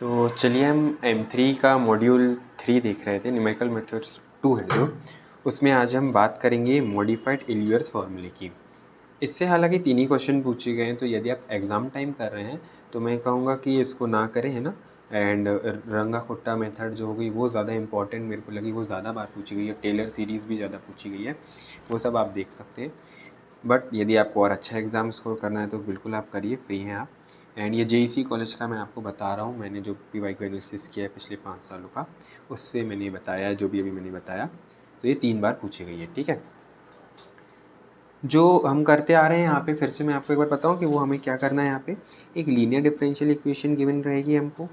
तो चलिए हम M3 का मॉड्यूल 3 देख रहे थे, न्यूमेरिकल मेथड्स 2 है जो, उसमें आज हम बात करेंगे मॉडिफाइड एलियर्स फार्मूले की। इससे हालांकि 3 ही क्वेश्चन पूछे गए हैं, तो यदि आप एग्ज़ाम टाइम कर रहे हैं तो मैं कहूँगा कि इसको ना करें, है ना। एंड रंगा खुट्टा मेथड जो हो गई वो ज़्यादा इंपॉर्टेंट मेरे को लगी, वो ज़्यादा बार पूछी गई है। टेलर सीरीज़ भी ज़्यादा पूछी गई है, वो सब आप देख सकते हैं। बट यदि आपको और अच्छा एग्ज़ाम स्कोर करना है तो बिल्कुल आप करिए, फ्री हैं आप। एंड ये JEC कॉलेज का मैं आपको बता रहा हूँ, मैंने जो PY एनालिसिस किया है पिछले 5 सालों का, उससे मैंने बताया जो भी अभी मैंने बताया। तो ये 3 बार पूछी गई है, ठीक है। जो हम करते आ रहे हैं यहाँ पे, फिर से मैं आपको एक बार बताऊँ कि वो हमें क्या करना है। यहाँ पे एक लीनियर डिफरेंशियल इक्वेशन गिवन रहेगी हमको,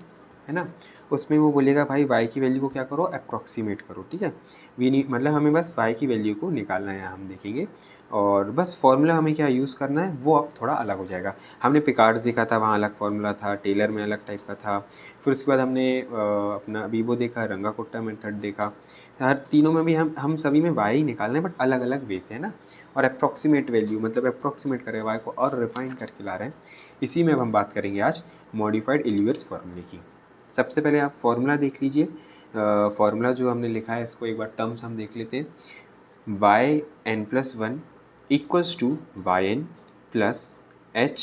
है ना। उसमें वो बोलेगा भाई y की वैल्यू को क्या करो, अप्रॉक्सीमेट करो, ठीक है। वी नहीं, मतलब हमें बस y की वैल्यू को निकालना है, हम देखेंगे। और बस फॉर्मूला हमें क्या यूज़ करना है वो अब थोड़ा अलग हो जाएगा। हमने पिकार्ड्स देखा था, वहाँ अलग फार्मूला था, टेलर में अलग टाइप का था। फिर उसके बाद हमने अपना अभी वो देखा, रंगा कोट्टा मेथड देखा। हर तीनों में भी हम सभी में y ही निकालना है, बट अलग अलग वे से, है ना। और अप्रॉक्सीमेट वैल्यू मतलब अप्रॉक्सीमेट कर रहे हैं y को और रिफाइन करके ला रहे हैं। इसी में अब हम बात करेंगे आज मॉडिफाइड एलियर्स फार्मूले की। सबसे पहले आप फार्मूला देख लीजिए। फार्मूला जो हमने लिखा है, इसको एक बार टर्म्स हम देख लेते हैं। yn+1 equals to yn plus h,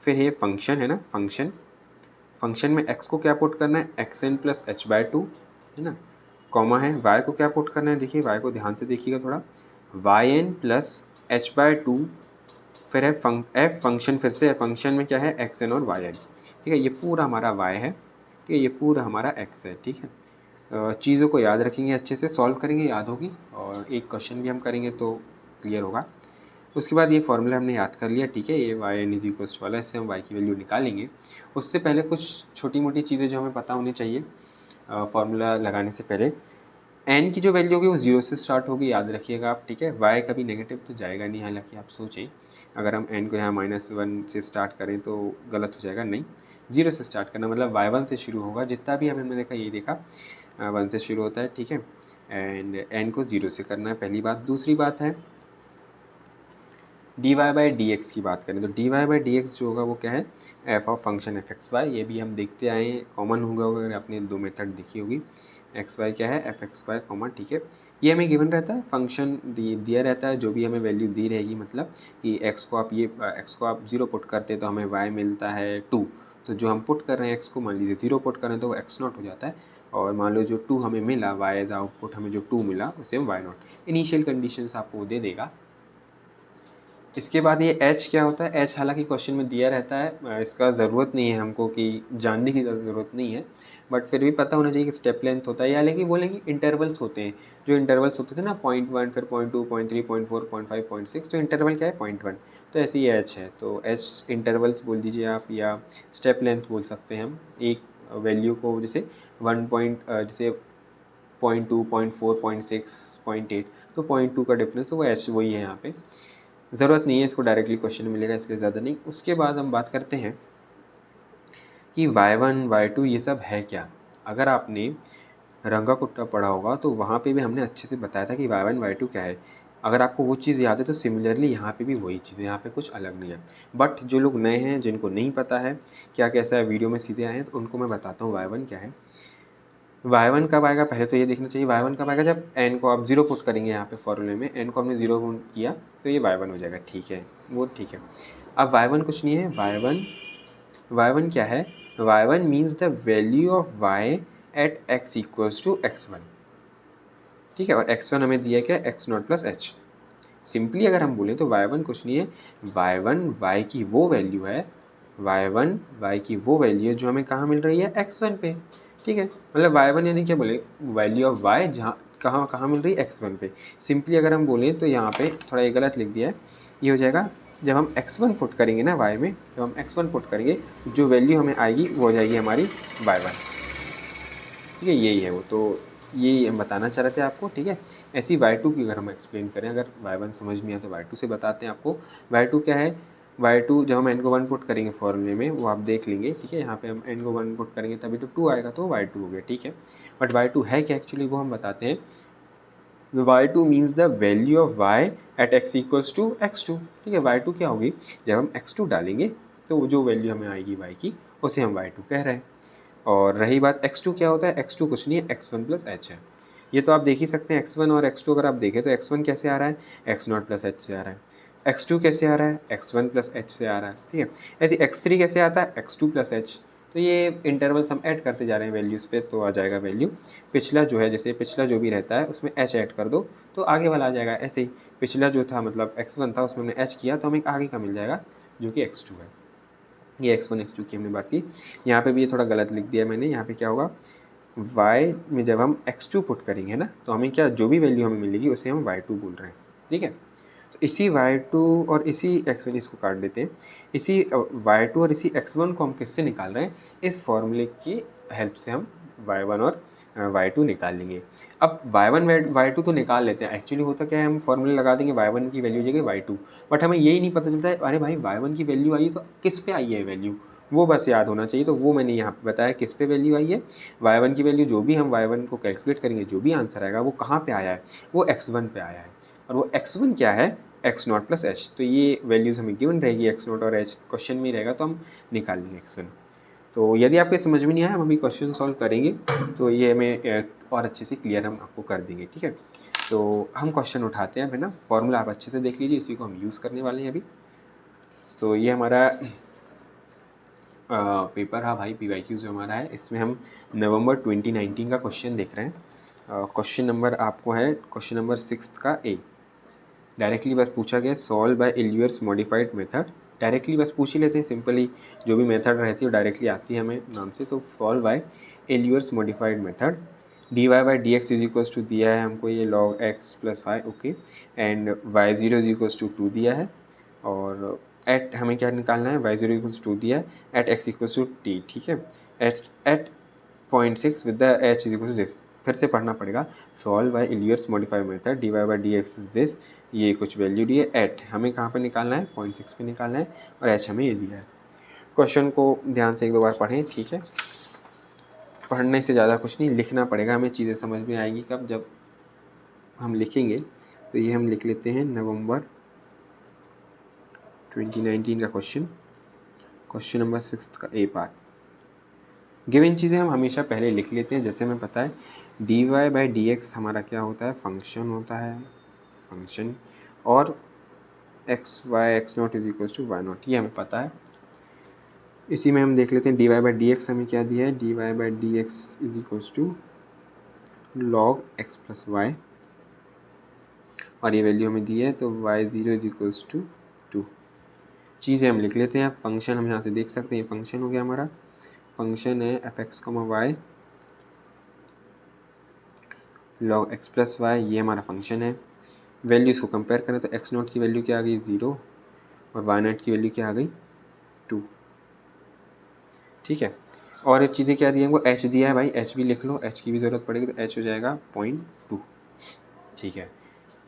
फिर ये फंक्शन है ना, फंक्शन में x को क्या पुट करना है, xn प्लस h/2, है ना। कॉमा है, y को क्या पुट करना है, देखिए y को ध्यान से देखिएगा थोड़ा, yn प्लस h/2, फिर है f फंक्शन, फिर से फंक्शन में क्या है, xn और yn, ठीक है। ये पूरा हमारा y है, ठीक है, ये पूरा हमारा x है, ठीक है। चीज़ों को याद रखेंगे, अच्छे से सॉल्व करेंगे, याद होगी, और एक क्वेश्चन भी हम करेंगे तो क्लियर होगा। उसके बाद ये फॉर्मूला हमने याद कर लिया, ठीक है। ये yn वाला, इससे हम y की वैल्यू निकालेंगे। उससे पहले कुछ छोटी मोटी चीज़ें जो हमें पता होनी चाहिए फार्मूला लगाने से पहले। n की जो वैल्यू होगी वो 0 से स्टार्ट होगी, याद रखिएगा आप, ठीक है। y कभी नेगेटिव तो जाएगा नहीं, हालांकि आप सोचें अगर हम n को यहाँ -1 से स्टार्ट करें तो गलत हो जाएगा, नहीं। 0 से स्टार्ट करना मतलब y1 से शुरू होगा, जितना भी हमने देखा, ये देखा 1 से शुरू होता है, ठीक है। एंड n को 0 से करना है, पहली बात। दूसरी बात है dy/dx की बात करें तो dy/dx जो होगा वो क्या है, f ऑफ फंक्शन fxy। ये भी हम देखते आए हैं, कॉमन होगा अगर आपने 2 मेथड देखी होगी। xy क्या है, fxy कॉमन, ठीक है। ये हमें गिवन रहता है, फंक्शन दिया रहता है, जो भी हमें वैल्यू दी रहेगी, मतलब कि x को आप 0 पुट करते हैं तो हमें y मिलता है 2। तो जो हम पुट कर रहे हैं x को, मान लीजिए 0 पुट कर रहे हैं तो वो x0 हो जाता है। और मान लो जो 2 हमें मिला, y एज आउटपुट हमें जो 2 मिला उसे हम y0, इनिशियल कंडीशंस आपको दे देगा। इसके बाद ये h क्या होता है, h हालांकि क्वेश्चन में दिया रहता है, इसका ज़रूरत नहीं है हमको कि जानने की ज़रूरत नहीं है, बट फिर भी पता होना चाहिए कि स्टेप लेंथ होता है, या लेकिन बोले कि इंटरवल्स होते हैं। जो इंटरवल्स होते थे ना, 0.1, फिर 0.2, 0.3, 0.4, 0.5, 0.6, तो इंटरवल क्या है, 0.1। तो ऐसे ही h है, तो h इंटरवल्स बोल दीजिए आप, या स्टेप लेंथ बोल सकते हैं हम। एक वैल्यू को जैसे 1 पॉइंट, जैसे 0.2, 0.4, 0.6, 0.8, तो 0.2 का डिफरेंस, तो वो h वही है यहाँ पे। ज़रूरत नहीं है, इसको डायरेक्टली क्वेश्चन मिलेगा, इसलिए ज़्यादा नहीं। उसके बाद हम बात करते हैं कि y1 y2 ये सब है क्या। अगर आपने रंगा कुट्टा पढ़ा होगा तो वहाँ पे भी हमने अच्छे से बताया था कि y1 y2 क्या है। अगर आपको वो चीज़ याद है तो सिमिलरली यहाँ पे भी वही चीज़ है, यहाँ पे कुछ अलग नहीं है। बट जो लोग नए हैं, जिनको नहीं पता है क्या कैसा है, वीडियो में सीधे आए हैं, तो उनको मैं बताता हूँ y1 क्या है। y1 कब आएगा, पहले तो ये देखना चाहिए y1 कब आएगा, जब n को आप 0 पुट करेंगे। यहाँ पे फॉर्मूले में n को हमने 0 पुट किया तो ये y1 हो जाएगा, ठीक है, वो ठीक है। अब y1 कुछ नहीं है, y1 क्या है, y1 means the value of y at x equals to x1, ठीक है। और x1 हमें दिया क्या, x0 प्लस h। सिंपली अगर हम बोलें तो y1 कुछ नहीं है, y1 y की वो वैल्यू है, y1 y की वो वैल्यू है जो हमें कहाँ मिल रही है, x1 पे, ठीक है। मतलब y1 यानी क्या बोले, वैल्यू ऑफ y जहाँ कहाँ कहाँ मिल रही है, x1 पे। सिंपली अगर हम बोलें तो यहाँ पे थोड़ा ये गलत लिख दिया है, ये हो जाएगा जब हम x1 पुट करेंगे ना y में, जब हम x1 पुट करेंगे जो वैल्यू हमें आएगी वो हो जाएगी हमारी y1, ठीक है। यही है वो, तो ये हम बताना चाह रहे थे आपको, ठीक है। ऐसी y2 की अगर हम एक्सप्लेन करें, अगर y1 समझ में आए तो y2 से बताते हैं आपको। y2 क्या है, y2 जब हम n को 1 पुट करेंगे फॉर्मूले में, वो आप देख लेंगे, ठीक है। यहाँ पे हम n को 1 पुट करेंगे तभी तो 2 आएगा, तो y2 हो गया, ठीक है। बट y2 है क्या एक्चुअली, वो हम बताते हैं। y2 means the value of y at x equals to x2, ठीक है। y2 क्या होगी, जब हम x2 डालेंगे तो जो वैल्यू हमें आएगी y की, उसे हम y2 कह रहे हैं। और रही बात x2 क्या होता है, x2 कुछ नहीं है, x1 प्लस h है। ये तो आप देख ही सकते हैं, x1 और x2 अगर आप देखें तो x1 कैसे आ रहा है, x0 प्लस h से आ रहा है, x2 कैसे आ रहा है, x1 प्लस h से आ रहा है, ठीक है। ऐसे x3 कैसे आता है, x2 प्लस h। तो ये इंटरवल्स हम ऐड करते जा रहे हैं वैल्यूज़ पे, तो आ जाएगा वैल्यू पिछला जो है, जैसे पिछला जो भी रहता है उसमें h ऐड कर दो तो आगे वाला आ जाएगा। ऐसे ही पिछला जो था मतलब x1 था उसमें हमने h किया तो हमें आगे का मिल जाएगा जो कि x2 है। ये x1 x2 की हमने बात की। यहाँ पे भी ये थोड़ा गलत लिख दिया मैंने, यहाँ पे क्या होगा, y में जब हम x2 पुट करेंगे ना तो हमें क्या, जो भी वैल्यू हमें मिलेगी उसे हम y2 बोल रहे हैं, ठीक है। तो इसी y2 और इसी x1, इसको काट देते हैं, इसी y2 और इसी x1 को हम किससे निकाल रहे हैं, इस फॉर्मूले की हेल्प से हम y1 और y2 निकाल लेंगे। अब y1 y2 तो निकाल लेते हैं, एक्चुअली होता क्या है, हम फॉर्मूले लगा देंगे y1 की वैल्यू जगह y2, बट हमें यही नहीं पता चलता है अरे भाई y1 की वैल्यू आई तो किस पे आई है वैल्यू, वो बस याद होना चाहिए। तो वो मैंने यहाँ पे बताया किस पे वैल्यू आई है, y1 की वैल्यू जो भी हम y1 को कैलकुलेट करेंगे, जो भी आंसर आएगा वो कहाँ पे आया है, वो x1 पे आया है। और वो x1 क्या है, x0 प्लस h। तो ये वैल्यूज़ हमें गिवन रहेगी, x0 और h क्वेश्चन में रहेगा तो हम निकाल लेंगे x1। तो यदि आपके समझ में नहीं आया, हम अभी क्वेश्चन सॉल्व करेंगे तो ये हमें और अच्छे से क्लियर हम आपको कर देंगे, ठीक है। तो हम क्वेश्चन उठाते हैं, है ना, फॉर्मूला आप अच्छे से देख लीजिए, इसी को हम यूज़ करने वाले हैं अभी। तो ये हमारा पेपर है भाई, PYQ जो हमारा है, इसमें हम नवंबर 2019 का क्वेश्चन देख रहे हैं। क्वेश्चन नंबर आपको है क्वेश्चन नंबर 6 का A। डायरेक्टली बस पूछा गया solve by Euler's modified method. Directly बस पूछ ही लेते हैं, सिंपली जो भी मेथड रहती है वो डायरेक्टली आती है हमें नाम से। तो solve by Euler's modified method, dy by d x is equals to दिया है हमको ये log x plus y, okay, and y0 is equals to 2 दिया है, और एट हमें क्या निकालना है, y0 इक्वल्स 2 दिया है, at x equals to t, ठीक है, at 0.6 with the h is equal to this. फिर से पढ़ना पड़ेगा, solve by Euler's modified method, dy by d x is this, ये कुछ वैल्यू दी है, एट हमें कहाँ पे निकालना है, 0.6 पे निकालना है, और h हमें ये दिया है। क्वेश्चन को ध्यान से एक दो बार पढ़ें, ठीक है। पढ़ने से ज़्यादा कुछ नहीं, लिखना पड़ेगा, हमें चीज़ें समझ में आएगी कब, जब हम लिखेंगे। तो ये हम लिख लेते हैं नवंबर 2019 का क्वेश्चन नंबर 6 का A पार्ट। गिवन चीज़ें हम हमेशा पहले लिख लेते हैं, जैसे हमें पता है dy बाई डी एक्स हमारा क्या होता है, फंक्शन होता है, फंक्शन, और x y x not is equal to y not, ये हमें पता है। इसी में हम देख लेते हैं dy बाई डी एक्स हमें क्या दिया है, dy by d x is equal to log x plus y, और ये वैल्यू हमें दी है तो y0 इज इक्वल्स टू 2। चीज़ें हम लिख लेते हैं। फंक्शन हम यहाँ से देख सकते हैं, फंक्शन हो गया हमारा, फंक्शन है f(x, y) log x plus y, ये हमारा फंक्शन है। वैल्यूज़ को कंपेयर करें तो x0 की वैल्यू क्या आ गई 0, और y0 की वैल्यू क्या आ गई 2, ठीक है। और एक चीज़ें क्या दी है, हमको h दिया है भाई, h भी लिख लो, h की भी ज़रूरत पड़ेगी, तो h हो जाएगा 0.2, ठीक है।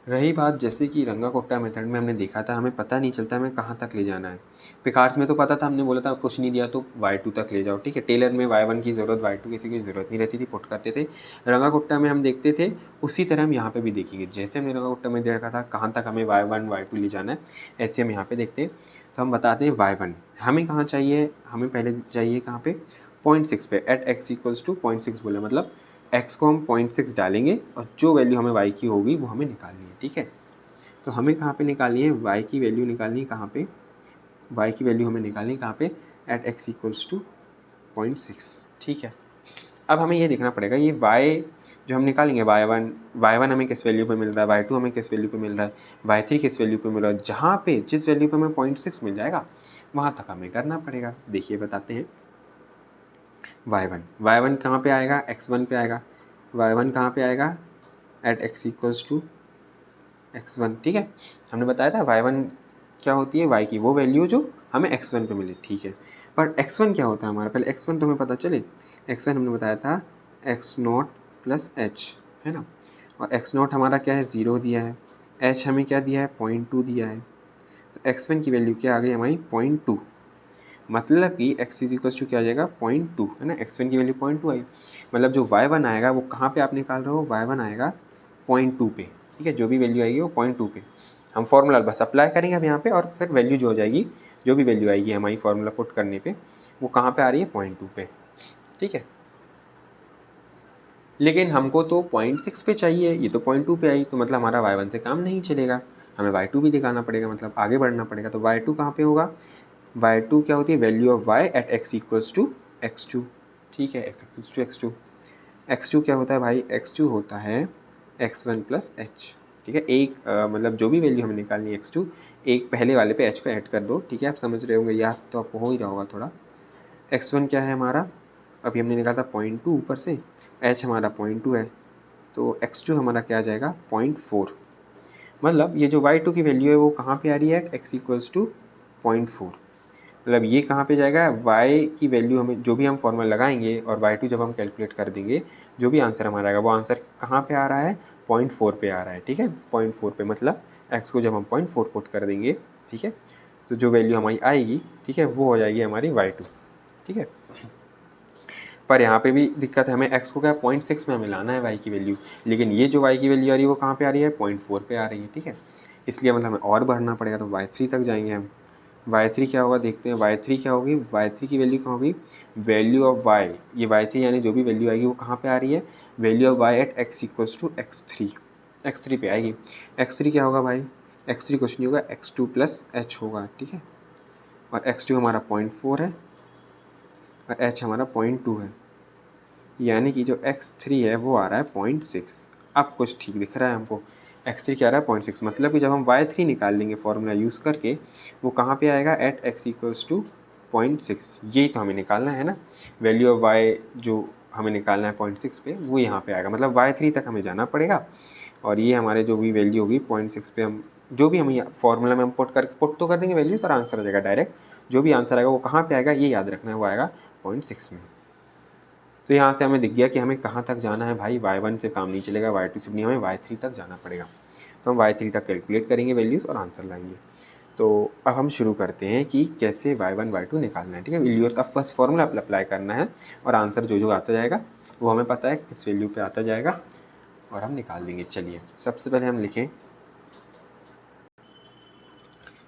रही बात जैसे कि रंगा कोट्टा मेथड में हमने देखा था, हमें पता नहीं चलता हमें कहाँ तक ले जाना है। पिकार्स में तो पता था, हमने बोला था कुछ नहीं दिया तो y2 तक ले जाओ, ठीक है। टेलर में y1 की ज़रूरत, y2 किसी की ज़रूरत नहीं रहती थी, पुट करते थे। रंगा कोट्टा में हम देखते थे, उसी तरह हम यहाँ पे भी देखेंगे। जैसे हमने रंगा कोट्टा में देखा था कहाँ तक हमें y1 y2 ले जाना है, ऐसे हम यहाँ पर देखते हैं। तो हम बताते हैं y1 हमें कहाँ चाहिए, हमें पहले चाहिए कहाँ पे, 0.6 पे, एट x इक्वल्स टू 0.6 बोले, मतलब x को हम 0.6 डालेंगे और जो वैल्यू हमें y की होगी वो हमें निकालनी है, ठीक है। तो हमें कहाँ पे निकालनी है, y की वैल्यू निकालनी है कहाँ पे, y की वैल्यू हमें निकालनी है कहाँ पे, एट x इक्वल्स टू 0.6, ठीक है। अब हमें ये देखना पड़ेगा ये y जो हम निकालेंगे, y1 हमें किस वैल्यू पे मिल रहा है, y2 हमें किस वैल्यू पे मिल रहा है, y3 किस वैल्यू पे मिल रहा है। जहाँ पे जिस वैल्यू पे हमें 0.6 मिल जाएगा वहाँ तक हमें करना पड़ेगा। देखिए बताते हैं, y1 कहाँ पे आएगा, x1 पे आएगा, y1 कहाँ पे आएगा, eight x equals to x1, ठीक है। हमने बताया था y1 क्या होती है, y की वो वैल्यू जो हमें x1 पे मिले, ठीक है। पर x1 क्या होता है हमारा, पहले x1 तो हमें पता चले। x1 हमने बताया था x0 प्लस h, है ना, और x0 हमारा क्या है 0 दिया है, h हमें क्या दिया है 0.2 दिया है। तो x1 की वैल्यू क्या आ गई हमारी 0.2, मतलब कि x इज इक्वल टू क्या आ जाएगा 0.2, है ना। x1 की वैल्यू 0.2 आई, मतलब जो y1 आएगा वो कहाँ पे आप निकाल रहे हो, y1 आएगा 0.2 पे, ठीक है। जो भी वैल्यू आएगी वो 0.2 पे, हम फॉर्मूला बस अप्लाई करेंगे अब यहाँ पे, और फिर वैल्यू जो हो जाएगी, जो भी वैल्यू आएगी हमारी फॉर्मूला पुट करने पे, वो कहाँ पे आ रही है 0.2 पे, ठीक है। लेकिन हमको तो 0.6 पे चाहिए, ये तो 0.2 पे आई, तो मतलब हमारा y1 से काम नहीं चलेगा, हमें y2 भी दिखाना पड़ेगा, मतलब आगे बढ़ना पड़ेगा। तो y2 कहाँ पे होगा, y2 क्या होती है, value of y at x equals to x2, ठीक है, x equals to x2। x2 क्या होता है भाई, x2 होता है x1 प्लस h, ठीक है। एक मतलब जो भी वैल्यू हमें निकालनी है x2, एक पहले वाले पे h को ऐड कर दो, ठीक है। आप समझ रहे होंगे, याद तो आपको हो ही रहा होगा थोड़ा। x1 क्या है हमारा, अभी हमने निकाला था 0.2 ऊपर से, h हमारा 0.2 है, तो x2 हमारा क्या आ जाएगा 0.4। मतलब ये जो y2 की वैल्यू है वो कहाँ पे आ रही है, x इक्वल्स टू 0.4। मतलब ये कहाँ पे जाएगा, y की वैल्यू हमें जो भी हम फॉर्मूला लगाएंगे और y2 जब हम कैलकुलेट कर देंगे, जो भी आंसर हमारा आएगा वो आंसर कहाँ पे आ रहा है, 0.4 पे आ रहा है, ठीक है। 0.4 पे मतलब x को जब हम 0.4 पुट कर देंगे, ठीक है, तो जो वैल्यू हमारी आएगी, ठीक है, वो हो जाएगी हमारी y2, ठीक है। पर यहाँ पे भी दिक्कत है, हमें x को क्या 0.6 में हमें लाना है y की वैल्यू, लेकिन ये जो y की वैल्यू आ रही है वो कहाँ पे आ रही है, 0.4 पे आ रही है, ठीक है। इसलिए मतलब हमें और बढ़ना पड़ेगा, तो y3 तक जाएंगे हम। y3 क्या होगा देखते हैं, y3 क्या होगी, y3 की वैल्यू कहाँ होगी, वैल्यू ऑफ y, ये y3 यानी जो भी वैल्यू आएगी वो कहाँ पे आ रही है, value of y at x equals to x3 पे आएगी। x3 क्या होगा भाई, x3 कुछ नहीं होगा, x2 प्लस h होगा, ठीक है। और x2 हमारा 0.4 है और h हमारा 0.2 है, यानी कि जो x3 है वो आ रहा है 0.6। अब कुछ ठीक दिख रहा है हमको, x3 क्या आ रहा है 0.6, मतलब कि जब हम y3 निकाल लेंगे फॉर्मूला यूज़ करके, वो कहाँ पे आएगा, एट x इक्वल्स टू 0.6। यही तो हमें निकालना है ना, वैल्यू ऑफ y जो हमें निकालना है 0.6 पे, वो यहाँ पे आएगा, मतलब y3 तक हमें जाना पड़ेगा। और ये हमारे जो भी वैल्यू होगी 0.6 पे, हम जो भी हम फॉर्मूला में हम पुट तो कर देंगे वैल्यूज और आंसर आ जाएगा डायरेक्ट। जो भी आंसर आएगा वो कहाँ पे आएगा, ये याद रखना है, वो आएगा 0.6 में। तो यहाँ से हमें दिख गया कि हमें कहाँ तक जाना है भाई, y1 से काम नहीं चलेगा, y2 से नहीं, हमें y3 तक जाना पड़ेगा। तो हम y3 तक कैलकुलेट करेंगे वैल्यूज़ और आंसर लाएंगे। तो अब हम शुरू करते हैं कि कैसे y1 y2 निकालना है, ठीक है। वैल्यूज़ अब फर्स्ट फॉर्मूला अप्लाई करना है और आंसर जो जो आता जाएगा वो हमें पता है किस वैल्यू पे आता जाएगा और हम निकाल देंगे। चलिए सबसे पहले हम लिखें,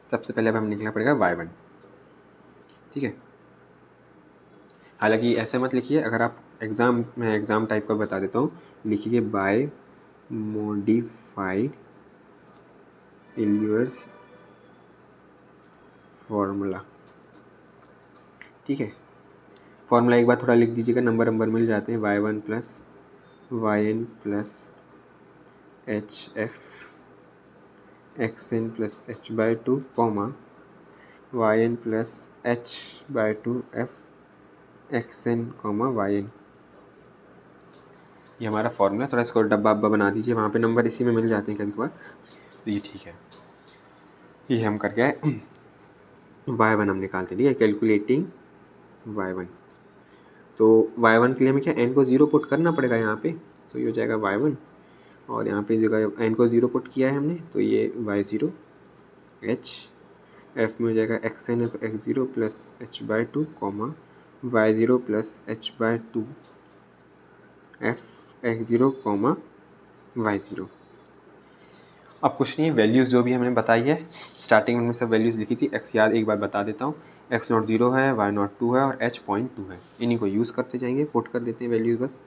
सबसे पहले अब हम निकलना पड़ेगा y1, ठीक है। हालांकि ऐसे मत लिखिए, अगर आप मैं एग्ज़ाम टाइप का बता देता हूँ, लिखिए बाय मॉडिफाइड एलियर्स फार्मूला, ठीक है। फार्मूला एक बार थोड़ा लिख दीजिएगा, नंबर मिल जाते हैं, y1 plus yn plus h f x n plus h by two comma yn plus h by two f x n comma y n. ये हमारा फॉर्मूला, थोड़ा इसको डब्बा अब्बा बना दीजिए, वहाँ पे नंबर इसी में मिल जाते हैं कभी कभार, तो ये ठीक है। ये हम कर गए, y1 हम निकालते, ठीक है, कैलकुलेटिंग y1। तो y1 के लिए हमें क्या n को 0 पुट करना पड़ेगा यहाँ पे, तो ये हो जाएगा y1, और यहाँ पे जगह n को 0 पुट किया है हमने, तो ये y0 h f में हो जाएगा xn है तो x0 plus h by two comma y0 plus h by two f x0 comma y0। अब कुछ नहीं है, वैल्यूज़ जो भी हमने बताई है स्टार्टिंग में सब वैल्यूज़ लिखी थी, x याद एक बार बता देता हूँ, x0 0 है, y0 2 है और h 0.2 है, इन्हीं को यूज़ करते जाएंगे, पुट कर देते हैं वैल्यूज़ बस।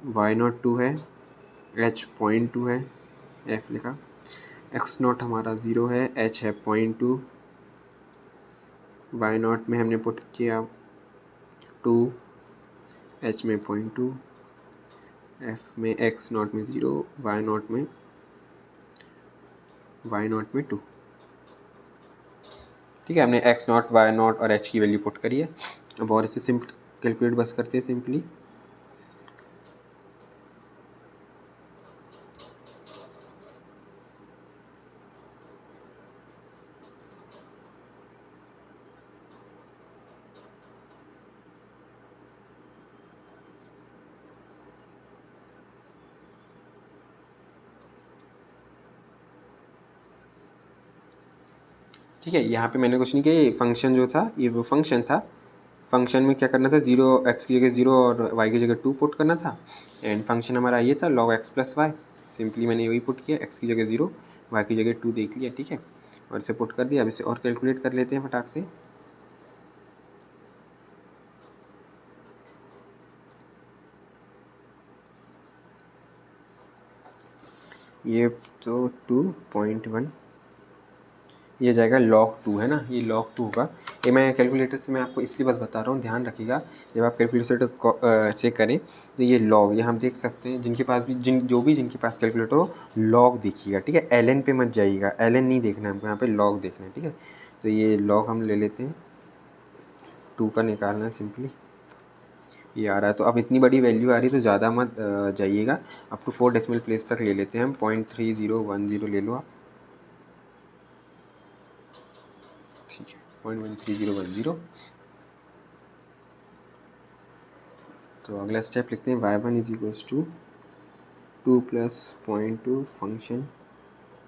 y0 2 है, h 0.2 है, f लिखा, x0 हमारा 0 है, h है 0.2, y0 में हमने पुट किया 2, h में 0.2, f में x0 में 0, y0 में 2, ठीक है। हमने x0 y0 और h की वैल्यू पुट करी है। अब और इसे सिंपल कैलकुलेट बस करते हैं सिंपली, ठीक है। यहाँ पे मैंने कुछ नहीं किया, ये फंक्शन जो था ये वो फंक्शन था, फंक्शन में क्या करना था, 0 x की जगह 0 और y की जगह 2 पुट करना था, एंड फंक्शन हमारा ये था log x plus y, simply मैंने वही पुट किया, x की जगह 0 y की जगह 2 देख लिया, ठीक है, और इसे पुट कर दिया। अब इसे और कैलकुलेट कर लेते हैं फटाक से। ये तो 2.1 ये जाएगा log 2 है ना, ये log 2 होगा। ये मैं कैलकुलेटर से मैं आपको इसलिए बस बता रहा हूँ, ध्यान रखिएगा जब आप कैलकुलेटर से करें तो ये log ये हम देख सकते हैं, जिनके पास भी जिनके पास कैलकुलेटर हो log देखिएगा, ठीक है। ln पे मत जाइएगा, ln नहीं देखना है हमको, यहाँ पे log देखना है, ठीक है। तो ये log हम ले लेते हैं, 2 का निकालना है सिंपली, ये आ रहा है। तो अब इतनी बड़ी वैल्यू आ रही है तो ज़्यादा मत जाइएगा, अप टू 4 डेसिमल प्लेस तक ले लेते हैं हम, 0.3010 ले लो आप, ठीक है, 0.13010। तो अगला स्टेप लिखते हैं y1 is equals to 2 plus 0.2 function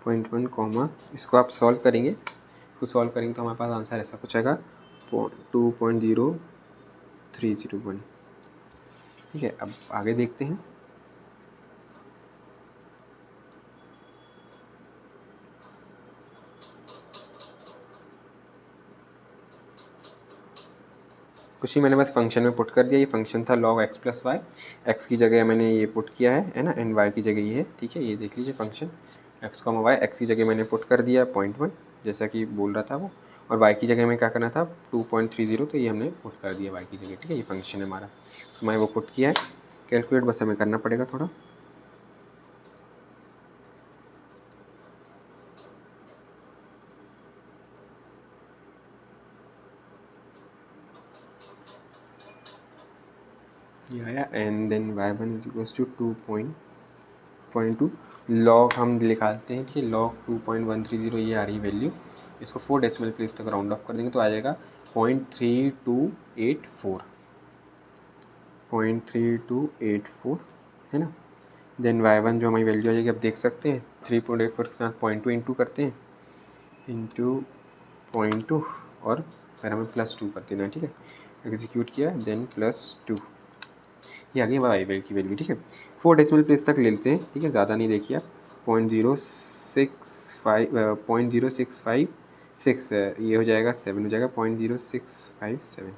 0.1 comma, इसको आप सॉल्व करेंगे, इसको सॉल्व करेंगे तो हमारे पास आंसर ऐसा कुछ आएगा 2.0301, ठीक है। अब आगे देखते हैं। कुछ ही मैंने बस फंक्शन में पुट कर दिया, ये फंक्शन था log x plus y, x की जगह मैंने ये पुट किया है ना, एंड वाई की जगह ये है, ठीक है। ये देख लीजिए function x comma y, x की जगह मैंने पुट कर दिया 0.1 जैसा कि बोल रहा था वो, और y की जगह में क्या करना था 2.30, तो ये हमने पुट कर दिया y की जगह, ठीक है। ये फंक्शन है हमारा, तो मैं वो पुट किया है, कैलकुलेट बस हमें करना पड़ेगा थोड़ा। ये आया, and then y1 is equals to 2.2 log हम निकालते हैं, ठीक है, log 2.130 ये आ रही वैल्यू, इसको 4 डेसिमल प्लेस तक राउंड ऑफ कर देंगे तो आ जाएगा 0.3284 है ना। देन y1 जो हमारी वैल्यू आ जाएगी, अब देख सकते हैं 3.84 के साथ 0.2 इंटू करते हैं, इंटू 0.2 और फिर हमें +2 कर देना है, ठीक है। एग्जीक्यूट किया, देन +2, ये आ गई y की वैल्यू, ठीक है। 4 डेसिमल प्लेस तक ले लेते हैं, ठीक है, ज़्यादा नहीं देखिए आप, 0.0656 है, ये हो जाएगा 7 हो जाएगा 0.0657,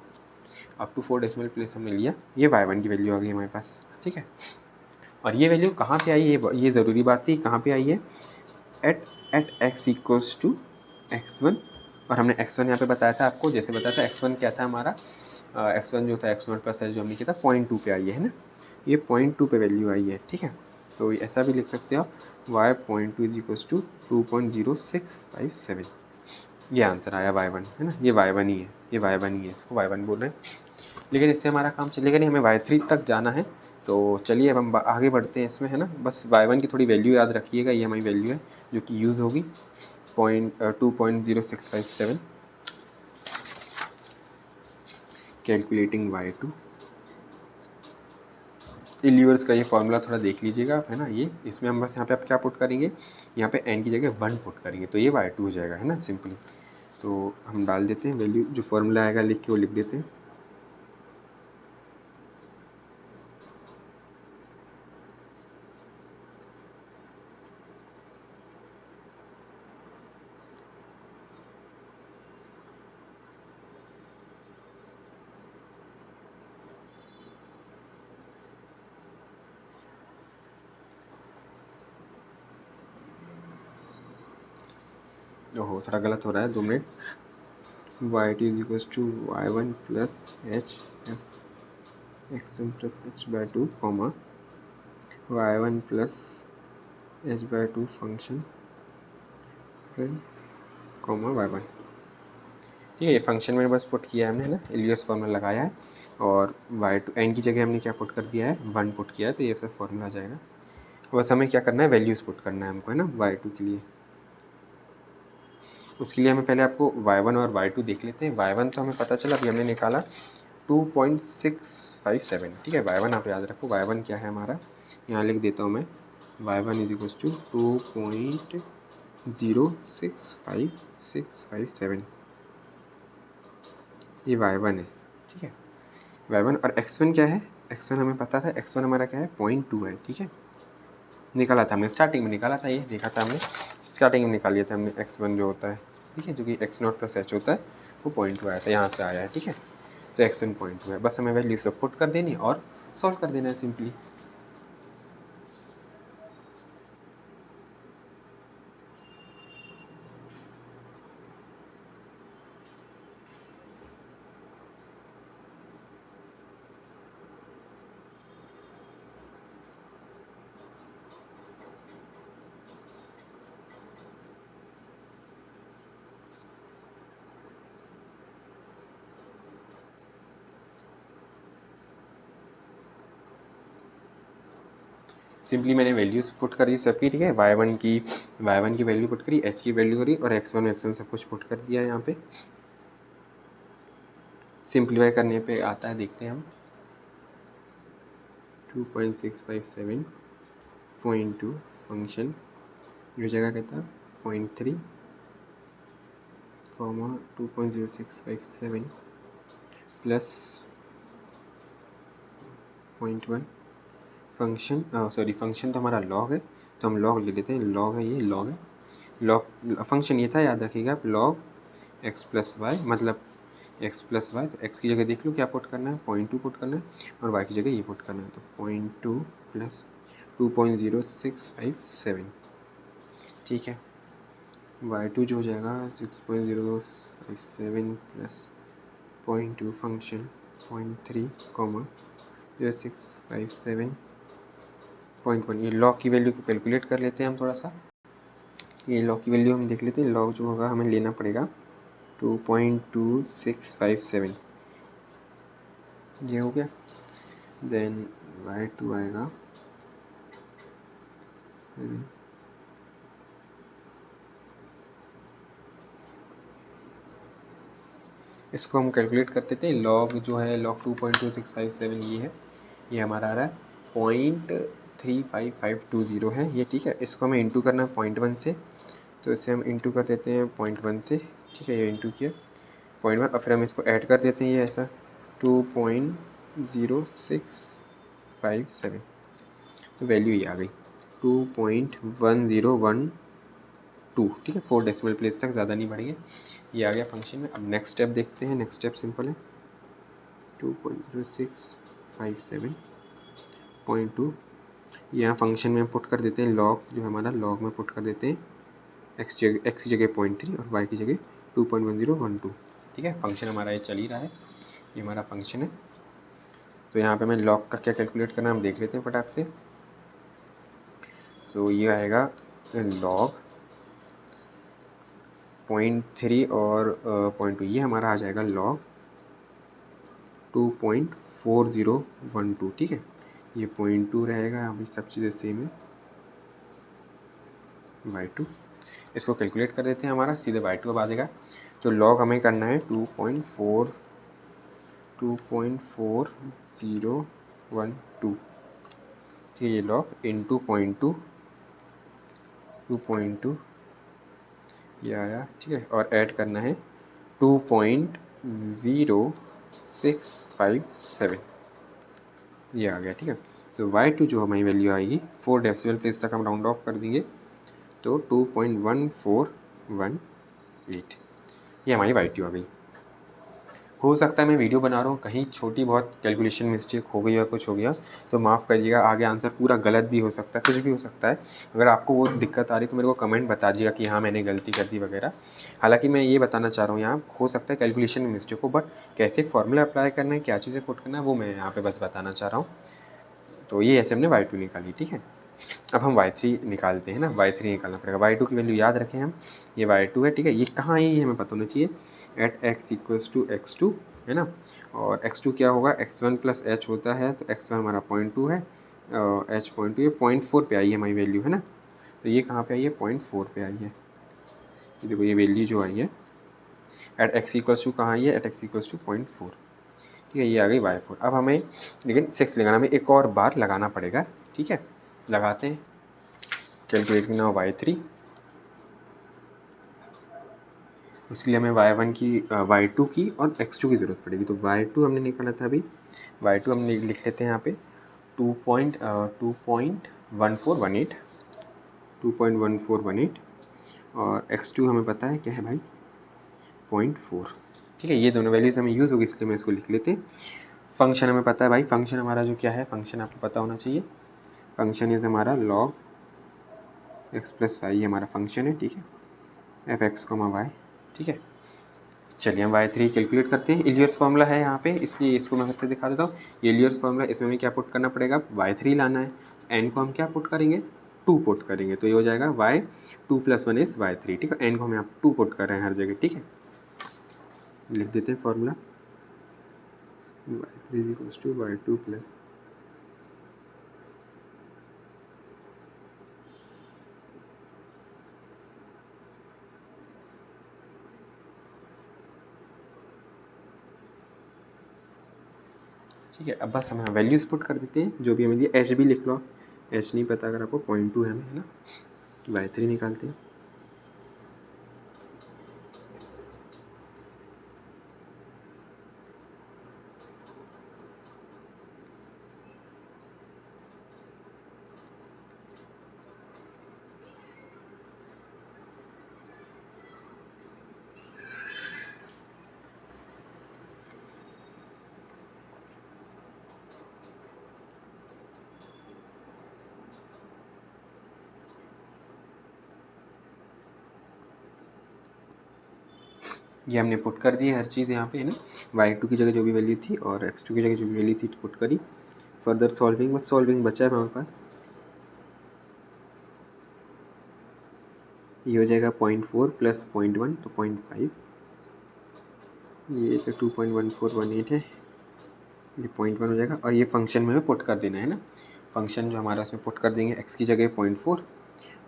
अप टू 4 डेसिमल प्लेस हमने लिया, ये y1 की वैल्यू आ गई हमारे पास, ठीक है। और ये वैल्यू कहाँ पे आई है, ये ज़रूरी बात थी, कहाँ पे आई है, at x equals to x1, और हमने x1 यहाँ पे बताया था आपको, जैसे बताया था x1 क्या था हमारा, x1 जो था x0 प्लस जो हमने किया था 0.2 पे आई है ना, ये 0.2 पे वैल्यू आई है, ठीक है। तो ऐसा भी लिख सकते हो आप, y.2 इज इक्वल्स टू 2.0657, ये आंसर आया y1 है ना, ये y1 ही है, ये y1 ही है, इसको y1 बोल रहे हैं। लेकिन इससे हमारा काम चलेगा नहीं, हमें y3 तक जाना है, तो चलिए अब हम आगे बढ़ते हैं इसमें, है ना। बस y1 की थोड़ी वैल्यू याद रखिएगा, ये हमारी वैल्यू है जो कि यूज़ होगी 2.0657, कैलकुलेटिंग y2। इल्यूअर्स का ये फार्मूला थोड़ा देख लीजिएगा आप, है ना, ये इसमें हम बस यहाँ पे आप क्या पुट करेंगे, यहाँ पे n की जगह 1 पुट करेंगे तो ये y2 हो जाएगा, है ना, सिंपली। तो हम डाल देते हैं वैल्यू, जो फार्मूला आएगा लिख के वो लिख देते हैं। ओहो थोड़ा गलत हो रहा है, 2 minute. y2 is equals to y1 plus h x1 plus h/2 comma y1 plus h/2 function फिर कॉमा y1, ठीक है। ये फंक्शन में बस पुट किया है हमने, है ना, इलियस फार्मूला लगाया है, और y2 n की जगह हमने क्या पुट कर दिया है, 1 पुट किया है, तो ये सब फार्मूला आ जाएगा। बस हमें क्या करना है, वैल्यूज़ पुट करना है हमको, है ना, y2 के लिए। उसके लिए हमें पहले आपको y1 और y2 देख लेते हैं। y1 तो हमें पता चला, अभी हमने निकाला 2.657, ठीक है। y1 आप याद रखो, y1 क्या है हमारा, यहाँ लिख देता हूँ मैं, y1 इज इक्वल्स टू 2.06567, ये y1 है, ठीक है, y1। और x1 क्या है, x1 हमें पता था, x1 हमारा क्या है 0.2 है, ठीक है, निकाला था हमने स्टार्टिंग में, निकाला था, ये देखा था हमने स्टार्टिंग में, निकाल लिया था हमने x1 जो होता है, ठीक है, जो कि x0 प्लस h होता है, वो 0.2 आया था, यहाँ से आया है, ठीक है। तो x1 0.2 है, बस हमें वैल्यू सब पुट कर देनी और सॉल्व कर देना है सिंपली। सिंपली मैंने वैल्यूज़ पुट करी सबकी, ठीक है, y1 की वैल्यू पुट करी, h की वैल्यू करी और x1 x1 सब कुछ पुट कर दिया यहाँ पे। सिंप्लीफाई करने पे आता है, देखते हैं हम 2.657.2 फंक्शन जो जगह कहता है 0.3 comma 2.0657 plus 0.1 function, sorry function तो हमारा लॉग है, तो हम लॉग ले लेते हैं, लॉग है, ये लॉग है, लॉग फंक्शन ये था, याद रखिएगा आप, लॉग x प्लस वाई, मतलब x प्लस वाई, तो x की जगह देख लो क्या पुट करना है, 0.2 पुट करना है, और y की जगह ये पुट करना है, तो 0.2 प्लस 2.0657, ठीक है, y2 जो हो जाएगा 6.057 प्लस 0.2 फंक्शन 0.3 कॉमा 0657.1, ये लॉग की वैल्यू को कैलकुलेट कर लेते हैं हम थोड़ा सा, ये लॉग की वैल्यू हम देख लेते हैं, लॉग जो होगा हमें लेना पड़ेगा 2.2657, ये हो गया, देन y2 आएगा 7, इसको हम कैलकुलेट कर देते हैं, लॉग जो है लॉग 2.2657 ये है, ये हमारा आ रहा है 0.35520 है ये, ठीक है, इसको हमें इंटू करना है 0.1 से, तो इसे हम इंटू कर देते हैं 0.1 से, ठीक है, ये इंटू किया 0.1, और फिर हम इसको ऐड कर देते हैं, ये ऐसा 2.0657, तो वैल्यू ये आ गई 2.1012, ठीक है, 4 डेसिमल प्लेस तक, ज़्यादा नहीं बढ़ेंगे, ये आ गया फंक्शन में। अब नेक्स्ट स्टेप देखते हैं, नेक्स्ट स्टेप सिंपल है, 2.0657.2 यहाँ फंक्शन में पुट कर देते हैं, लॉग जो है हमारा लॉग में पुट कर देते हैं, x की जगह 0.3 और y की जगह 2.1012, ठीक है, फंक्शन हमारा ये चल ही रहा है, ये हमारा फंक्शन है। तो यहाँ पे मैं लॉग का क्या कैलकुलेट करना है हम देख लेते हैं फटाक से। सो ये आएगा लॉग 0.3 और 0.2, ये हमारा आ जाएगा लॉग 2.4012, ठीक है, ये 0.2 रहेगा, यहाँ पे सब चीज़ें सेम है, y2, इसको कैलकुलेट कर देते हैं, हमारा सीधे y2 अब आ जाएगा, तो लॉग हमें करना है 2.4012, ठीक है, ये लॉग इंटू 2.2 ये आया, ठीक है, और ऐड करना है 2.0657, ये आ गया, ठीक है। सो y2 जो हमारी वैल्यू आएगी 4 डेसिमल प्लेस तक हम राउंड ऑफ कर देंगे, तो 2.1418, ये हमारी y2 आ गई। हो सकता है मैं वीडियो बना रहा हूँ, कहीं छोटी बहुत कैलकुलेशन मिस्टेक हो गई या कुछ हो गया तो माफ़ करिएगा, आगे आंसर पूरा गलत भी हो सकता है, कुछ भी हो सकता है, अगर आपको वो दिक्कत आ रही तो मेरे को कमेंट बता दीजिएगा कि हाँ मैंने गलती कर दी वगैरह। हालांकि मैं ये बताना चाह रहा हूँ यहाँ, हो सकता है कैलकुलेशन में मिस्टेक हो, बट कैसे फॉर्मूला अप्लाई करना है, क्या चीज़ें पुट करना है, वो मैं यहाँ पर बस बताना चाह रहा हूँ। तो ये ऐसे हमने y2 निकाली, ठीक है। अब हम y3 निकालते हैं ना, y3 निकालना पड़ेगा, y2 की वैल्यू याद रखें हम, ये y2 है, ठीक है, ये कहाँ है ये हमें पता होना चाहिए, eight x equals to x2 है ना, और x2 क्या होगा, x1 प्लस h होता है, तो x1 हमारा 0.2 है, h 0.2, ये 0.4 पे आई है हमारी वैल्यू है ना, तो ये कहाँ पे आई है, 0.4 पे आई है, ये देखो ये वैल्यू जो आई है एट x इक्वल्स टू कहाँ आई है, एट x इक्वल्स टू 0.4, ठीक है, ये आ गई y4। अब हमें लेकिन 6 लगाना, हमें एक और बार लगाना पड़ेगा, ठीक है, लगाते हैं, कैलकुलेट करना y3, उसके लिए हमें y1 की y2 की और x2 की ज़रूरत पड़ेगी, तो y2 हमने निकाला था अभी, y2 हम लिख लेते हैं यहाँ पे 2.1418 और x2 हमें पता है क्या है भाई 0.4, ठीक है, ये दोनों वैल्यूज़ हमें यूज़ होगी, इसलिए मैं इसको लिख लेते हैं। फंक्शन हमें पता है भाई, फंक्शन हमारा जो क्या है, फंक्शन आपको पता होना चाहिए, फंक्शन इज़ हमारा log x प्लस वाई, ये हमारा फंक्शन है, ठीक है, एफ एक्स कोमा वाई, ठीक है। चलिए हम y3 कैलकुलेट करते हैं, इलियर्स फार्मूला है यहाँ पे, इसलिए इसको मैं फिर से दिखा देता हूँ, ये इलियर्स फार्मूला, इसमें हमें क्या पुट करना पड़ेगा, y3 लाना है, n को हम क्या पुट करेंगे, 2 पुट करेंगे, तो ये हो जाएगा y2 + 1 इज़ y3, ठीक है, n को हमें आप 2 पुट कर रहे हैं हर जगह, ठीक है, लिख देते हैं फार्मूला, y3 = y2 + ठीक है। अब बस हम वैल्यूज़ पुट कर देते हैं जो भी हमें दिए। एच भी लिख लो, एच नहीं पता अगर आपको 0.2 है हमें, है ना। y3 निकालते हैं। ये हमने पुट कर दी है हर चीज़ यहाँ पे, है ना। y2 की जगह जो भी वैल्यू थी और x2 की जगह जो भी वैल्यू थी पुट करी। फर्दर सॉल्विंग, बस सॉल्विंग बचा है हमारे पास। ये हो जाएगा 0.4 प्लस 0.1 तो 0.5, ये तो 2.1418 है, ये 0.1 हो जाएगा। और ये फंक्शन में हमें पुट कर देना है ना। फंक्शन जो हमारा इसमें पुट कर देंगे, x की जगह 0.4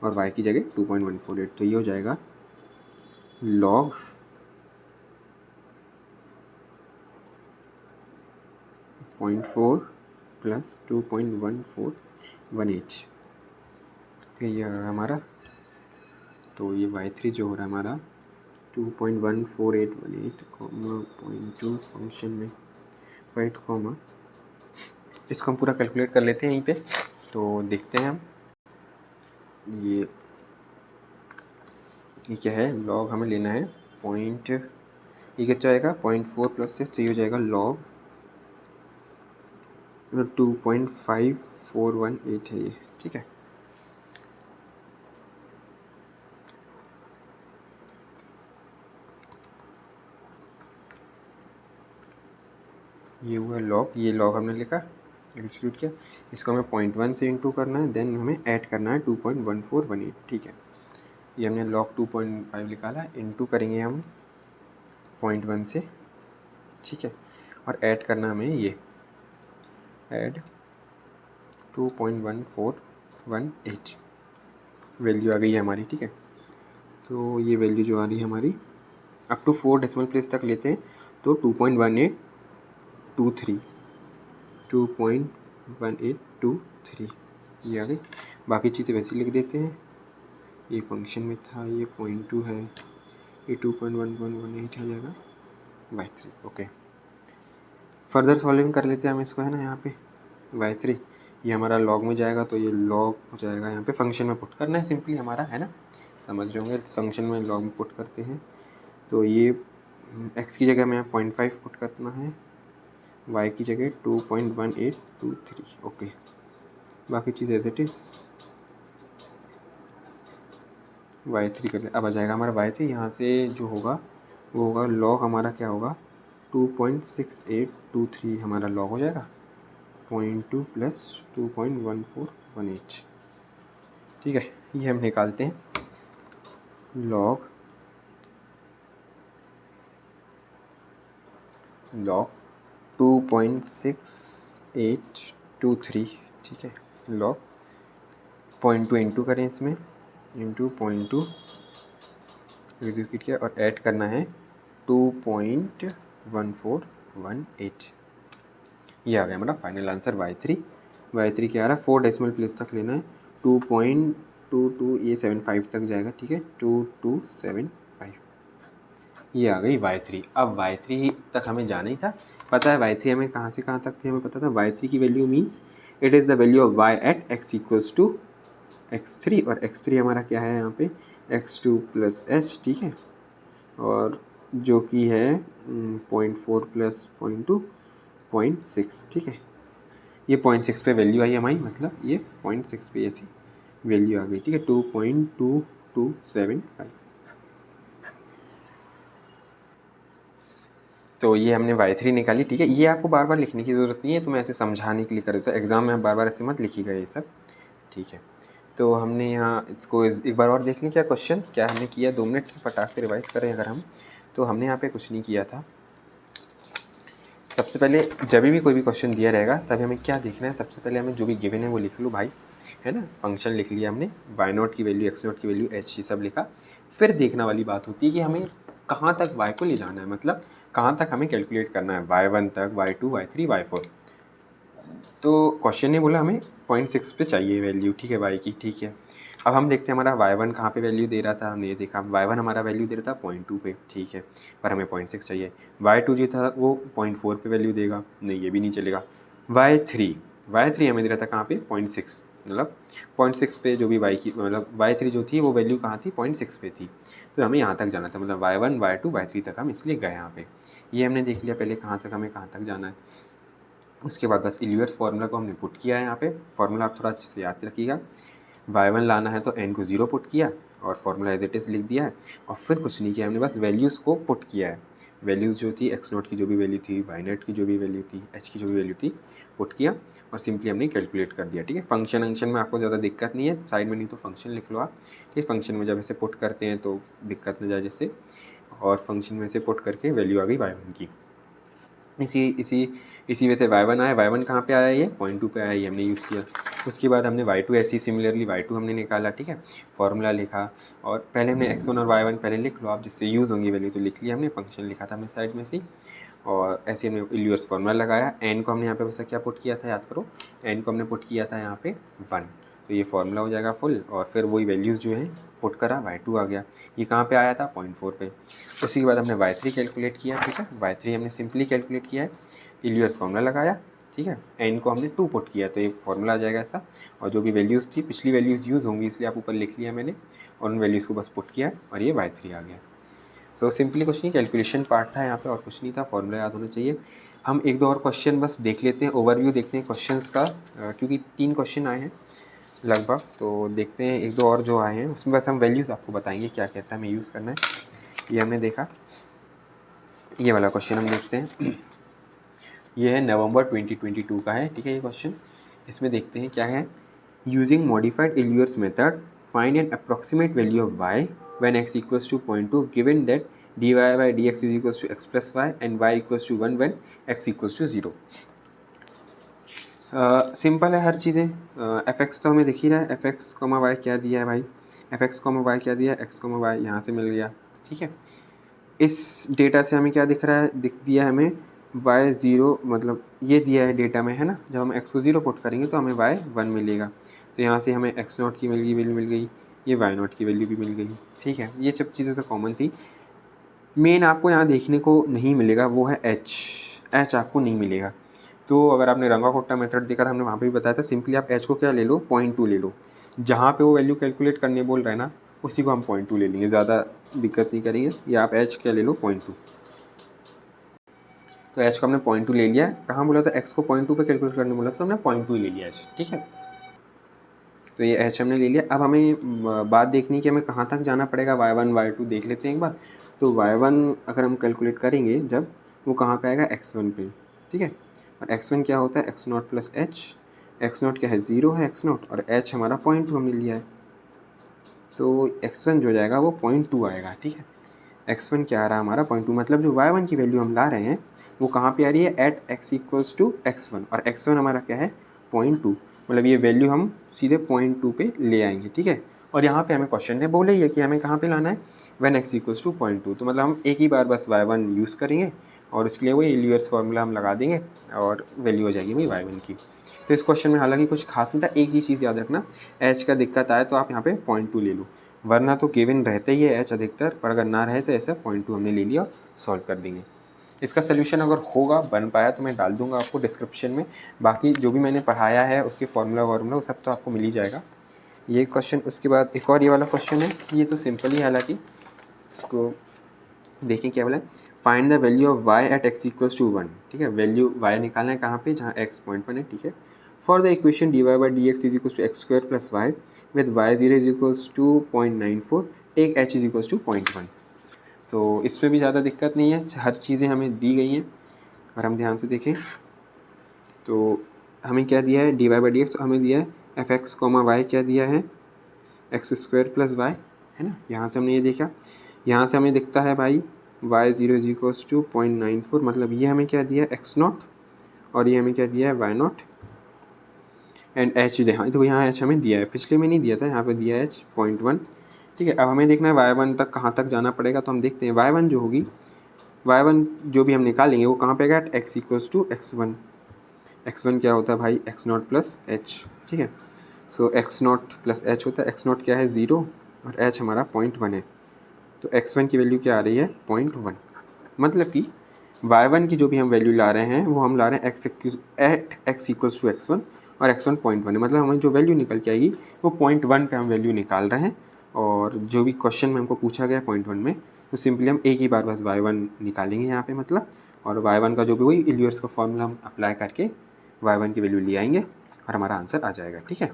और y की जगह 2.148, तो ये हो जाएगा log 0.4 प्लस 2.1418, तो ये हमारा, तो ये y3 जो हो रहा है हमारा 2.14818 0.2 फंक्शन में राइट कॉमा, इसको हम पूरा कैलकुलेट कर लेते हैं यहीं पे। तो देखते हैं हम, ये क्या है, लॉग हमें लेना है पॉइंट, ये क्या आएगा 0.4 प्लस 6, तो ये हो जाएगा लॉग 2.5418 है ये, ठीक है। ये हुआ लॉग, ये लॉग हमने लिखा, एग्जीक्यूट किया। इसको हमें 0.1 से इंटू करना है, देन हमें ऐड करना है 2.1418, ठीक है। ये हमने लॉग 2.5 निकाला, इंटू करेंगे हम 0.1 से, ठीक है। और ऐड करना हमें ये ऐड 2.1418 वैल्यू आ गई है हमारी, ठीक है। तो ये वैल्यू जो आ रही है हमारी, अप टू 4 डेसिमल प्लेस तक लेते हैं तो 2.1823 2.1823 ये आ गई। बाकी चीज़ें वैसे लिख देते हैं, ये फंक्शन में था, ये 0.2 है, ये 2.1118 हो जाएगा y3, ओके। फर्दर सॉल्विंग कर लेते हैं हम इसको, है ना। यहाँ पे y3 ये हमारा लॉग में जाएगा, तो ये लॉग हो जाएगा, यहाँ पे फंक्शन में पुट करना है सिंपली हमारा, है ना। समझ रहे होंगे, फंक्शन में लॉग में पुट करते हैं। तो ये x की जगह में 0.5 पुट करना है, y की जगह 2.1823, ओके। बाकी चीज़ एज इट इज़ y3 कर दे। अब आ जाएगा हमारा y3, यहाँ से जो होगा वो होगा लॉग हमारा क्या होगा 2.6823 हमारा लॉग हो जाएगा 0.2 प्लस 2.1418, ठीक है। ये हम निकालते हैं लॉग 2.6823, ठीक है। लॉग 0.2 इंटू करें इसमें, इंटू 0.2 एग्जीक्यूट किया और ऐड करना है 2.1418, ये आ गया हमारा फाइनल आंसर y3। y3 क्या आ रहा है, 4 डेसिमल प्लेस तक लेना है, 2.22 ये 75 तक जाएगा, ठीक है, 2275, ये आ गई y3। अब y3 तक हमें जाना ही था, पता है y3 हमें कहाँ से कहाँ तक थी हमें पता था। y3 की वैल्यू means it is the value of y at x equals to x3, और x3 हमारा क्या है यहाँ पे x2 प्लस h, ठीक है। और जो कि है 0.4 प्लस 0.2 0.6, ठीक है। ये 0.6 पे वैल्यू आई हमारी, मतलब ये 0.6 पे ऐसी वैल्यू आ गई, ठीक है, 2.2275। तो ये हमने y3 निकाली, ठीक है। ये आपको बार बार लिखने की ज़रूरत नहीं है, तो मैं ऐसे समझाने के लिए कर देता हूँ, एग्ज़ाम में बार बार ऐसे मत लिखिएगा ये सब, ठीक है। तो हमने यहाँ इसको एक बार और देख लें क्या क्वेश्चन क्या हमने किया, 2 मिनट से फटाक से रिवाइज़ करें अगर हम, तो हमने यहाँ पे कुछ नहीं किया था। सबसे पहले जब भी कोई भी क्वेश्चन दिया रहेगा तभी हमें क्या देखना है, सबसे पहले हमें जो भी गिवन है वो लिख लो भाई, है ना। फंक्शन लिख लिया हमने, y0 की वैल्यू x0 की वैल्यू h, ये सब लिखा। फिर देखना वाली बात होती है कि हमें कहाँ तक y को ले जाना है, मतलब कहाँ तक हमें कैलकुलेट करना है, y1 तक, y2, y3, y4। तो क्वेश्चन ने बोला हमें 0.6 पे चाहिए वैल्यू, ठीक है y की, ठीक है। अब हम देखते हैं हमारा y1 कहाँ पे वैल्यू दे रहा था, हमने ये देखा y1 हमारा वैल्यू दे रहा था 0.2 पे, ठीक है, पर हमें 0.6 चाहिए। y2 जो था वो 0.4 पे वैल्यू देगा, नहीं ये भी नहीं चलेगा। y3 हमें दे रहा था कहाँ पे 0.6, मतलब 0.6 पे जो भी y की मतलब y3 जो थी वो वैल्यू कहाँ थी 0.6 पे थी, तो हमें यहाँ तक जाना था, मतलब y1 y2 y3 तक हम इसलिए गए यहाँ पे। ये हमने देख लिया पहले कहाँ से हमें कहाँ तक जाना है। उसके बाद बस इल्यूएट फार्मूला को हमने पुट किया है यहाँ पे। फार्मूला आप थोड़ा अच्छे से याद रखिएगा। y1 लाना है तो n को 0 पुट किया और फार्मूला एज इट इज़ लिख दिया है, और फिर कुछ नहीं किया हमने, बस वैल्यूज़ को पुट किया है। वैल्यूज़ जो थी x0 की जो भी वैल्यू थी, y0 की जो भी वैल्यू थी, h की जो भी वैल्यू थी, पुट किया और सिंपली हमने कैलकुलेट कर दिया, ठीक है। फंक्शन में आपको ज़्यादा दिक्कत नहीं है, साइड में नहीं तो फंक्शन लिख लो आप, ठीक है। फंक्शन में जब ऐसे पुट करते हैं तो दिक्कत न जाए जैसे, और फंक्शन में से पुट करके वैल्यू आ गई y1 की। इसी वजह से y1 आया। y1 कहाँ पे आया, ये 0.2 पे आया, ये हमने यूज़ किया। उसके बाद हमने y2 ऐसी सिमिलरली y2 हमने निकाला, ठीक है, फार्मूला लिखा, और पहले हमने x1 और y1 पहले लिख लो आप, जिससे यूज़ होंगी वैल्यू, तो लिख लिया हमने, फंक्शन लिखा था हमने साइड में से, और ऐसे हमने इल्यूएस फार्मूला लगाया। n को हमने यहाँ पे वैसे क्या पुट किया था, याद करो, n को हमने पुट किया था यहाँ पे 1, तो ये फार्मूला हो जाएगा फुल, और फिर वही वैल्यूज़ जो हैं पुट करा, y2 आ गया, ये कहाँ पे आया था 0.4 पे। उसी के बाद हमने y3 कैलकुलेट किया, ठीक है, y3 हमने सिंपली कैलकुलेट किया है, इल्यूएस फार्मूला लगाया, ठीक है, n को हमने 2 पुट किया, तो ये फार्मूला आ जाएगा ऐसा, और जो भी वैल्यूज़ थी पिछली वैल्यूज़ यूज़ होंगी इसलिए आप ऊपर लिख लिया मैंने, और उन वैल्यूज़ को बस पुट किया और ये y3 आ गया। सो सिंपली कुछ नहीं, कैलकुलेशन पार्ट था यहाँ पे और कुछ नहीं था, फार्मूला याद होना चाहिए। हम एक दो और क्वेश्चन बस देख लेते हैं, ओवरव्यू देखते हैं क्वेश्चंस का, क्योंकि 3 क्वेश्चन आए हैं लगभग, तो देखते हैं एक दो और जो आए हैं उसमें बस हम वैल्यूज़ आपको बताएंगे क्या कैसा हमें यूज़ करना है। ये हमने देखा, ये वाला क्वेश्चन हम देखते हैं। ये है नवंबर 2022 का है, ठीक है, ये क्वेश्चन। इसमें देखते हैं क्या है, using modified Euler's method find an approximate value of y when x equals to 0.2 given that dy by dx is equals to x plus y and y equals to 1 when x equals to 0। Simple है हर चीज़ें। F x तो हमें दिख ही रहा है, F x comma Y क्या दिया है भाई, एफ एक्स कॉमा वाई क्या दिया है, एक्स कॉमा वाई यहाँ से मिल गया, ठीक है। इस डेटा से हमें क्या दिख रहा है, दिख दिया है हमें y 0, मतलब ये दिया है डेटा में, है ना। जब हम x को 0 पुट करेंगे तो हमें y 1 मिलेगा, तो यहाँ से हमें x0 की वैल्यू मिल गई, ये y0 की वैल्यू भी मिल गई, ठीक है। ये सब चीज़ें तो कॉमन थी। मेन आपको यहाँ देखने को नहीं मिलेगा वो है h आपको नहीं मिलेगा। तो अगर आपने रंगा कोट्टा मेथड देखा था, हमने वहाँ पे भी बताया था, सिंपली आप h को क्या ले लो 0.2 ले लो, जहाँ पे वो वैल्यू कैलकुलेट करने बोल रहा है ना उसी को हम 0.2 ले लेंगे, ज़्यादा दिक्कत नहीं करेंगे। या आप h क्या ले लो 0.2, तो h को हमने 0.2 ले लिया। कहाँ बोला था x को 0.2 पे कैलकुलेट करने बोला था, हमने 0.2 ले लिया h, ठीक है। तो ये h हमने ले लिया। अब हमें बात देखनी कि हमें कहाँ तक जाना पड़ेगा, y1 y2 देख लेते हैं एक बार। तो y1 अगर हम कैलकुलेट करेंगे जब, वो कहाँ पे आएगा x1 पे, ठीक है। और x1 क्या होता है x0 प्लस h, x0 क्या है 0 है x0, और h हमारा 0.2 हमने लिया है, तो x1 जो जाएगा वो 0.2 आएगा, ठीक है। x1 क्या आ रहा है हमारा 0.2, मतलब जो y1 की वैल्यू हम ला रहे हैं वो कहाँ पे आ रही है, at x equals to x1, और x1 हमारा क्या है 0.2, मतलब ये वैल्यू हम सीधे 0.2 पे ले आएंगे, ठीक है। और यहाँ पे हमें क्वेश्चन ने बोले ही है कि हमें कहाँ पे लाना है, व्हेन x इक्वल्स टू 0.2, तो मतलब हम एक ही बार बस y1 यूज़ करेंगे और उसके लिए वही इल्यूएट्स फार्मूला हम लगा देंगे और वैल्यू हो जाएगी भाई y1 की। तो इस क्वेश्चन में हालांकि कुछ खास नहीं था, एक ही चीज़ याद रखना, h का दिक्कत आए तो आप यहाँ पे 0.2 ले लो, वरना तो गिवन रहता ही है h अधिकतर, पर अगर ना रहे तो ऐसा 0.2 हमने ले लिया और सॉल्व कर देंगे। इसका सोल्यूशन अगर होगा बन पाया तो मैं डाल दूंगा आपको डिस्क्रिप्शन में, बाकी जो भी मैंने पढ़ाया है उसके फार्मूला वो सब तो आपको मिल ही जाएगा। ये क्वेश्चन, उसके बाद एक और ये वाला क्वेश्चन है, ये तो सिंपल ही, हालांकि इसको देखें क्या बोला है, find the value of y at x equals to 1, ठीक है। वैल्यू y निकालना है कहाँ पे, जहाँ x 0.1 है, ठीक है। For the equation dy by dx is equals to x square plus y with y0 is equals to 0.94, take h is equals to 0.1। तो इसमें भी ज़्यादा दिक्कत नहीं है, हर चीज़ें हमें दी गई हैं। अगर हम ध्यान से देखें तो हमें क्या दिया है, dy by dx हमें दिया है एफ एक्स कॉमा वाई क्या दिया है, एक्स स्क्वायर प्लस वाई, है ना। यहाँ से हमने ये देखा, यहाँ से हमें दिखता है भाई y0 इज इक्वल्स टू 0.94, मतलब ये हमें क्या दिया है x0, और ये हमें क्या दिया है y0 एंड h देखा, तो यहाँ h हमें दिया है, पिछले में नहीं दिया था, यहाँ पे दिया है h 0.1, ठीक है। अब हमें देखना है y1 तक कहाँ तक जाना पड़ेगा, तो हम देखते हैं y1 जो भी हम निकालेंगे वो कहाँ पे आएगा, x equals to x1, x1 क्या होता है भाई, x0 प्लस एच, ठीक है। सो x0 प्लस एच होता है, x0 क्या है 0 और h हमारा 0.1 है, तो x1 की वैल्यू क्या आ रही है 0.1। मतलब कि y1 की जो भी हम वैल्यू ला रहे हैं वो हम ला रहे हैं x इक्वल्स टू x1 और x1 0.1 है, मतलब हमें जो वैल्यू निकल के आएगी वो 0.1 पे हम वैल्यू निकाल रहे हैं। और जो भी क्वेश्चन में हमको पूछा गया 0.1 में, तो सिंपली हम एक ही बार बस y1 निकालेंगे यहाँ पे मतलब, और y1 का जो भी वही इल्यूर्स का फॉर्मूला हम अप्लाई करके y1 की वैल्यू ले आएंगे और हमारा आंसर आ जाएगा, ठीक है।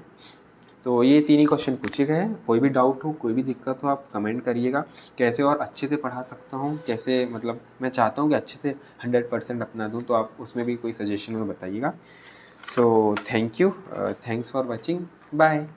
तो ये तीन ही क्वेश्चन पूछे गए हैं। कोई भी डाउट हो, कोई भी दिक्कत हो, आप कमेंट करिएगा। कैसे और अच्छे से पढ़ा सकता हूँ, कैसे मतलब मैं चाहता हूँ कि अच्छे से 100% अपना दूँ, तो आप उसमें भी कोई सजेशन हो बताइएगा। So thank you, thanks for watching, bye.